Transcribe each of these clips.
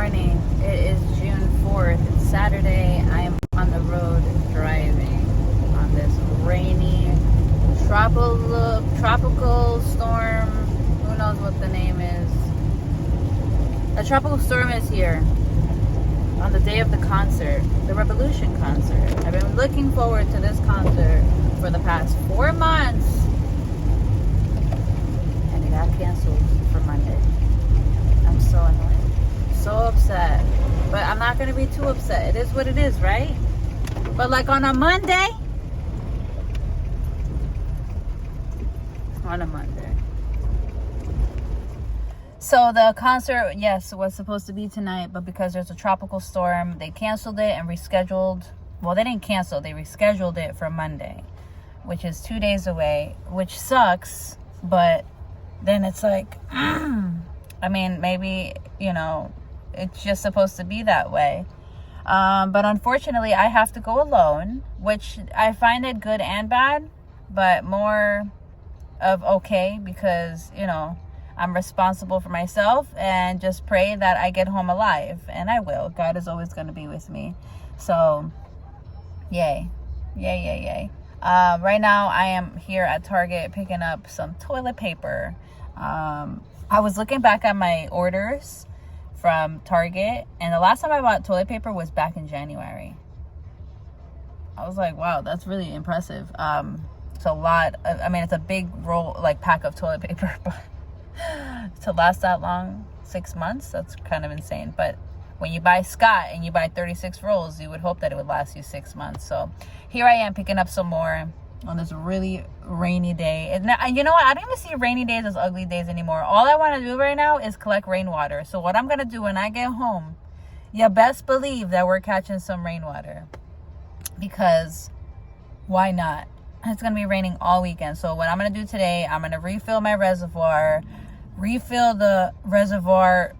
morning. It is June 4th. It's Saturday. I am on the road driving on this rainy tropical storm. Who knows what the name is? A tropical storm is here on the day of the concert, the Revolution concert. I've been looking forward to this concert for the past 4 months, and it got canceled for Monday. I'm so annoyed, so upset, but I'm not gonna be too upset. It is what it is, right? But like on a Monday, so the concert, yes, was supposed to be tonight, but because there's a tropical storm, they canceled it and rescheduled. Well, they didn't cancel, they rescheduled it for Monday, which is 2 days away, which sucks. But then it's like, I mean, maybe, you know, it's just supposed to be that way. But unfortunately, I have to go alone, which I find it good and bad, but more of okay, because, you know, I'm responsible for myself, and just pray that I get home alive, and I will. God is always going to be with me. So, yay. Right now, I am here at Target picking up some toilet paper. I was looking back at my orders from Target, and the last time I bought toilet paper was back in January. I was like, wow, that's really impressive. It's a lot. I mean, it's a big roll, like pack of toilet paper, but to last that long, 6 months, that's kind of insane. But when you buy Scott and you buy 36 rolls, you would hope that it would last you 6 months. So here I am picking up some more on this really rainy day. And you know what? I don't even see rainy days as ugly days anymore. All I want to do right now is collect rainwater. So what I'm going to do when I get home, you best believe that we're catching some rainwater. Because why not? It's going to be raining all weekend. So what I'm going to do today, I'm going to refill my reservoir, refill the reservoir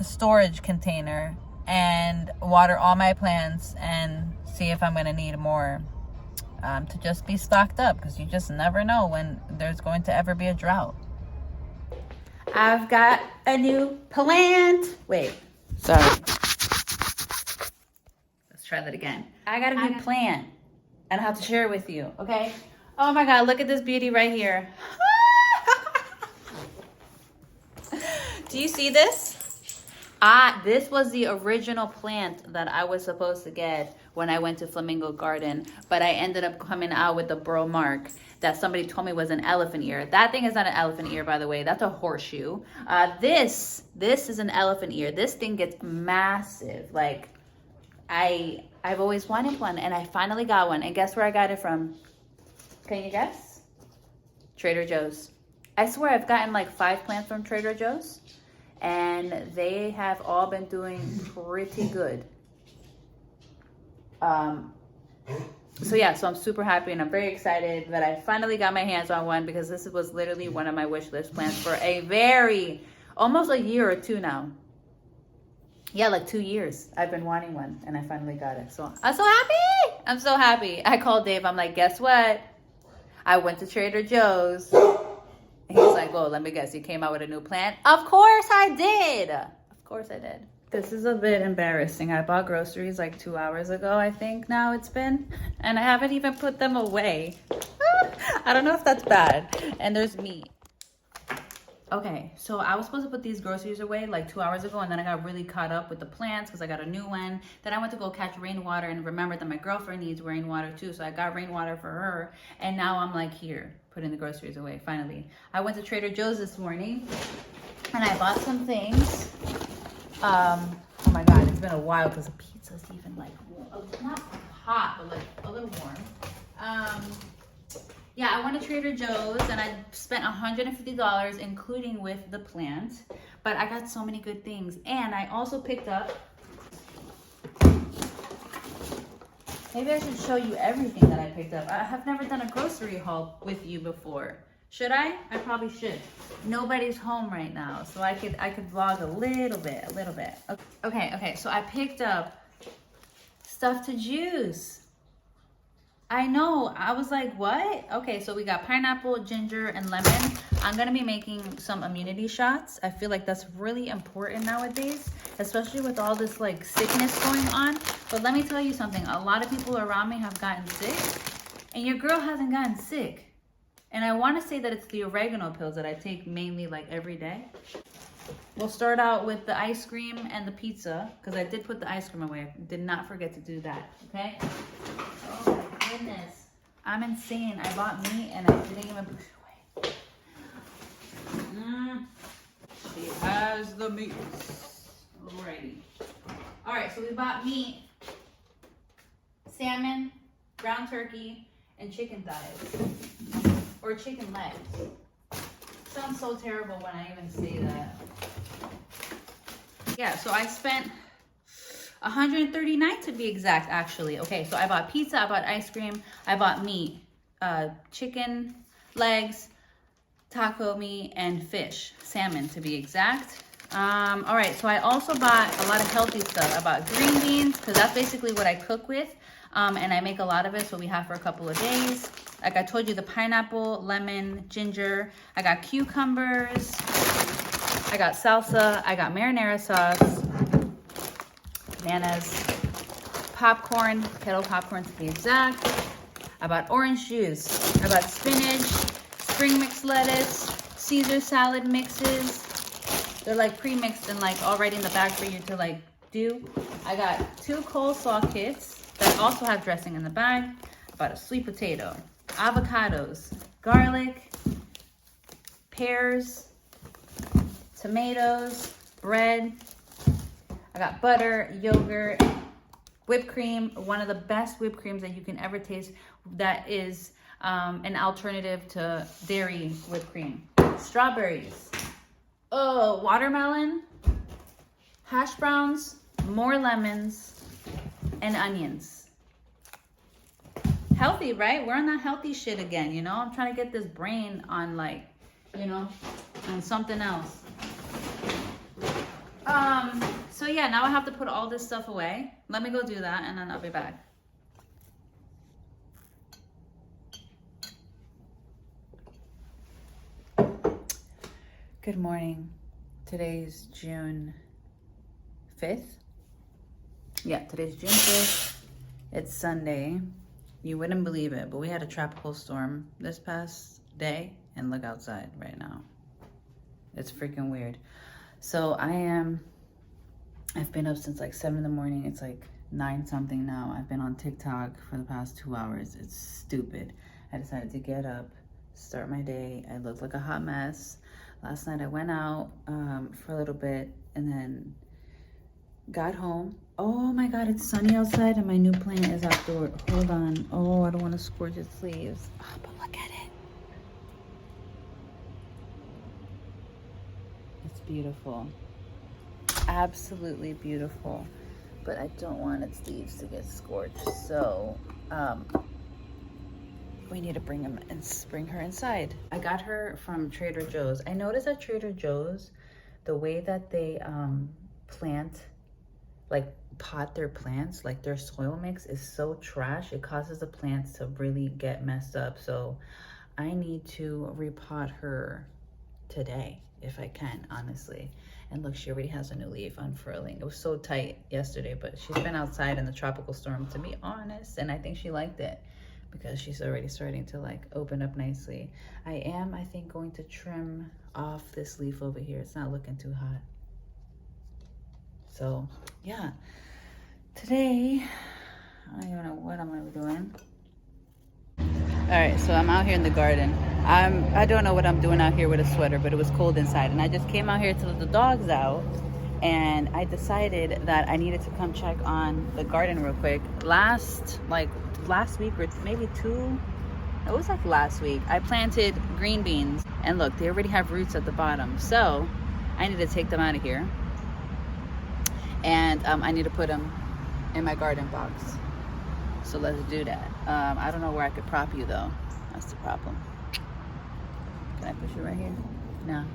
storage container, and water all my plants, and see if I'm going to need more to just be stocked up, because you just never know when there's going to ever be a drought. I've got a new plant. Wait, sorry. Let's try that again. I got a new plant, and I have to share it with you, okay? Oh my God, look at this beauty right here. Do you see this? This was the original plant that I was supposed to get when I went to Flamingo Garden, but I ended up coming out with the burl mark that somebody told me was an elephant ear. That thing is not an elephant ear, by the way. That's a horseshoe. This is an elephant ear. This thing gets massive. Like, I've always wanted one, and I finally got one. And guess where I got it from? Can you guess? Trader Joe's. I swear I've gotten like 5 plants from Trader Joe's, and they have all been doing pretty good. So yeah, so I'm super happy, and I'm very excited that I finally got my hands on one, because this was literally one of my wish list plants for almost a year or 2 now. Yeah, like 2 years I've been wanting one, and I finally got it. So I'm so happy. I'm so happy. I called Dave. I'm like, guess what? I went to Trader Joe's. He's like, oh, let me guess, you came out with a new plant? Of course I did. Of course I did. This is a bit embarrassing. I bought groceries like 2 hours ago, I think now it's been, and I haven't even put them away. I don't know if that's bad. And there's meat. Okay, so I was supposed to put these groceries away like 2 hours ago, and then I got really caught up with the plants because I got a new one. Then I went to go catch rainwater and remembered that my girlfriend needs rainwater too, so I got rainwater for her. And now I'm like here, putting the groceries away, finally. I went to Trader Joe's this morning, and I bought some things. Oh my God, it's been a while because the pizza's even like, not hot, but like a little warm. Yeah, I went to Trader Joe's, and I spent $150, including with the plant. But I got so many good things. And I also picked up, maybe I should show you everything that I picked up. I have never done a grocery haul with you before. Should I? I probably should. Nobody's home right now, so I could vlog a little bit. Okay, so I picked up stuff to juice. I know. I was like, what? Okay, so we got pineapple, ginger, and lemon. I'm going to be making some immunity shots. I feel like that's really important nowadays, especially with all this like sickness going on. But let me tell you something. A lot of people around me have gotten sick, and your girl hasn't gotten sick. And I want to say that it's the oregano pills that I take mainly like every day. We'll start out with the ice cream and the pizza, because I did put the ice cream away. I did not forget to do that, okay? Oh my goodness. I'm insane. I bought meat and I didn't even put it away. She has the meat. Alrighty. Alright, so we bought meat, salmon, ground turkey, and chicken thighs. Or chicken legs. Sounds so terrible when I even say that. Yeah, so I spent $139 to be exact, actually. Okay, so I bought pizza, I bought ice cream, I bought meat, chicken legs, taco meat, and fish, salmon to be exact. All right, so I also bought a lot of healthy stuff. I bought green beans, because that's basically what I cook with, and I make a lot of it, so we have for a couple of days. Like I told you, the pineapple, lemon, ginger. I got cucumbers. I got salsa. I got marinara sauce. Bananas. Popcorn. Kettle popcorn to be exact. I bought orange juice. I bought spinach. Spring mix lettuce. Caesar salad mixes. They're like pre-mixed and like already in the bag for you to like do. I got 2 coleslaw kits that also have dressing in the bag. I bought a sweet potato. Avocados, garlic, pears, tomatoes, bread. I got butter, yogurt, whipped cream, one of the best whipped creams that you can ever taste. That is an alternative to dairy whipped cream. Strawberries, watermelon, hash browns, more lemons, and onions. Healthy, right? We're on that healthy shit again, you know? I'm trying to get this brain on like, you know, on something else. So yeah, now I have to put all this stuff away. Let me go do that and then I'll be back. Good morning. Today's June 5th. Yeah, today's June 5th. It's Sunday. You wouldn't believe it, but we had a tropical storm this past day, and look outside right now. It's freaking weird. So I've been up since like 7 in the morning. It's like 9 something now. I've been on TikTok for the past 2 hours. It's stupid. I decided to get up, start my day. I looked like a hot mess. Last night I went out for a little bit and then got home. Oh my God, it's sunny outside and my new plant is outdoor. Hold on. Oh, I don't want to scorch its leaves. Oh, but look at it. It's beautiful. Absolutely beautiful. But I don't want its leaves to get scorched. So, we need to bring her inside. I got her from Trader Joe's. I noticed at Trader Joe's, the way that they pot their plants, like their soil mix is so trash. It causes the plants to really get messed up. So I need to repot her today if I can, honestly. And look, she already has a new leaf unfurling. It was so tight yesterday, but she's been outside in the tropical storm, to be honest, and I think she liked it because she's already starting to like open up nicely. I think going to trim off this leaf over here. It's not looking too hot. So yeah, today, I don't even know what I'm gonna be doing. All right, so I'm out here in the garden. I don't know what I'm doing out here with a sweater, but it was cold inside. And I just came out here to let the dogs out. And I decided that I needed to come check on the garden real quick. Last week or maybe 2, it was like last week, I planted green beans. And look, they already have roots at the bottom. So I need to take them out of here. And I need to put them in my garden box. So let's do that. I don't know where I could prop you though. That's the problem. Can I push you right here? No.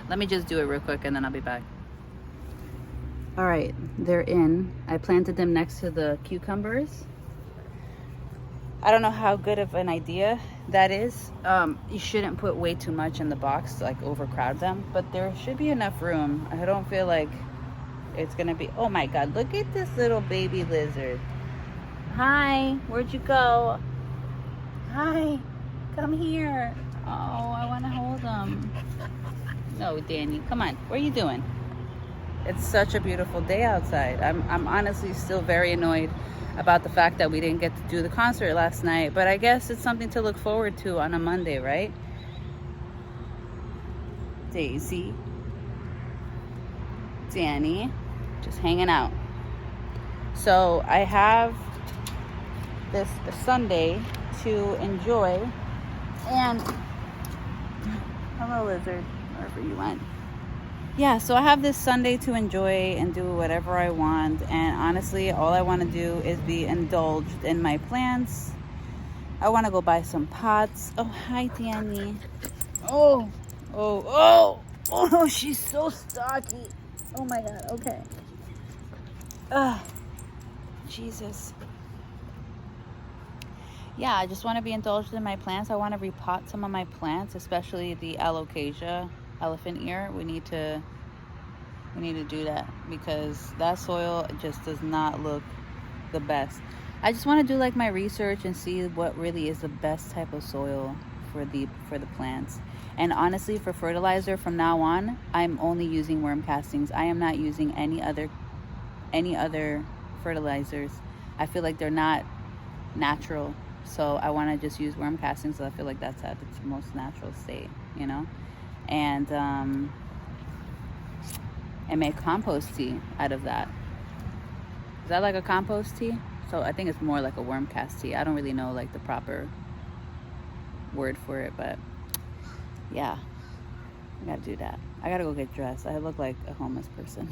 Let me just do it real quick and then I'll be back. All right, they're in. I planted them next to the cucumbers. I don't know how good of an idea that is. You shouldn't put way too much in the box to like overcrowd them, but there should be enough room. I don't feel like it's gonna be. Oh my god, look at this little baby lizard. Hi, where'd you go? Hi, come here. Oh, I want to hold him. No, Danny, come on. What are you doing? It's such a beautiful day outside. I'm honestly still very annoyed about the fact that we didn't get to do the concert last night, but I guess it's something to look forward to on a Monday, right? Daisy, Danny, just hanging out. So I have this Sunday to enjoy, and hello lizard, wherever you went. Yeah, so I have this Sunday to enjoy and do whatever I want, and honestly all I want to do is be indulged in my plants. I want to go buy some pots. Oh, hi Danny. Oh, she's so stocky. Oh my god. Okay. Jesus. Yeah, I just want to be indulged in my plants. I want to repot some of my plants, especially the alocasia, elephant ear. We need to do that because that soil just does not look the best. I just want to do like my research and see what really is the best type of soil for the plants. And honestly, for fertilizer from now on, I'm only using worm castings. I am not using any other fertilizers. I feel like they're not natural. So I want to just use worm castings. So I feel like that's at its most natural state, you know, and make compost tea out of that. Is that like a compost tea? So I think it's more like a worm cast tea. I don't really know like the proper word for it, but yeah, I gotta do that. I gotta go get dressed. I look like a homeless person.